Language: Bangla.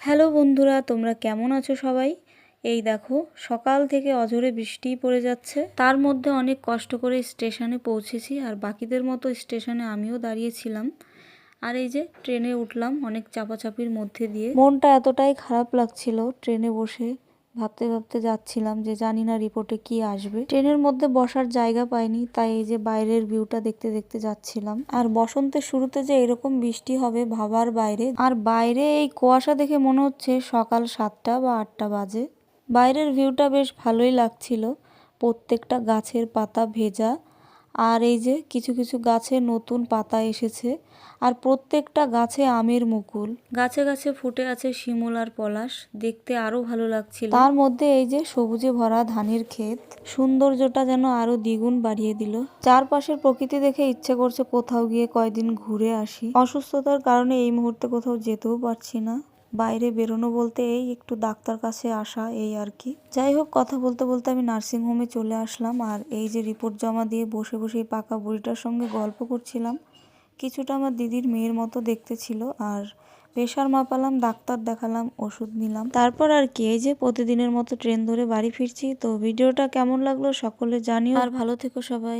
হ্যালো বন্ধুরা, তোমরা কেমন আছো সবাই? এই দেখো, সকাল থেকে অঝোরে বৃষ্টিই পড়ে যাচ্ছে। তার মধ্যে অনেক কষ্ট করে স্টেশনে পৌঁছেছি, আর বাকিদের মতো স্টেশনে আমিও দাঁড়িয়েছিলাম। আর এই যে ট্রেনে উঠলাম অনেক চাপাচাপির মধ্যে দিয়ে। মনটা এতটাই খারাপ লাগছিল ট্রেনে বসে ভাবতে ভাবতে যাচ্ছিলাম যে জানি না রিপোর্টে কি আসবে। ট্রেনের মধ্যে বসার জায়গা পাইনি, তাই এই যে বাইরের ভিউটা দেখতে দেখতে যাচ্ছিলাম। আর বসন্তের শুরুতে যে এরকম বৃষ্টি হবে ভাবার বাইরে। আর বাইরে এই কুয়াশা দেখে মনে হচ্ছে সকাল 7টা বা 8টা বাজে। বাইরের ভিউটা বেশ ভালোই লাগছিল, প্রত্যেকটা গাছের পাতা ভেজা। আর এই যে কিছু কিছু গাছে নতুন পাতা এসেছে, আর প্রত্যেকটা গাছে আমের মুকুল। গাছে গাছে ফুটে আছে শিমুল আর পলাশ, দেখতে আরো ভালো লাগছিল। তার মধ্যে এই যে সবুজে ভরা ধানের ক্ষেত, সৌন্দর্যটা যেন আরো দ্বিগুণ বাড়িয়ে দিল। চারপাশের প্রকৃতি দেখে ইচ্ছে করছে কোথাও গিয়ে কয়দিন ঘুরে আসি। অসুস্থতার কারণে এই মুহূর্তে কোথাও যেতেও পারছি না। বাইরে বেরোনো বলতে এই একটু ডাক্তার কাছে আসা, এই আর কি। যাই হোক, কথা বলতে বলতে আমি নার্সিং হোমে চলে আসলাম। আর এই যে রিপোর্ট জমা দিয়ে বসে বসে পাকা বুড়িটার সঙ্গে গল্প করছিলাম। কিছুটা আমার দিদির মেয়ের মতো দেখতে ছিল। আর প্রেশার মাপালাম, ডাক্তার দেখালাম, ওষুধ নিলাম। তারপর আর কি, এই যে প্রতিদিনের মতো ট্রেন ধরে বাড়ি ফিরছি। তো ভিডিওটা কেমন লাগলো সকলে জানিও, আর ভালো থেকো সবাই।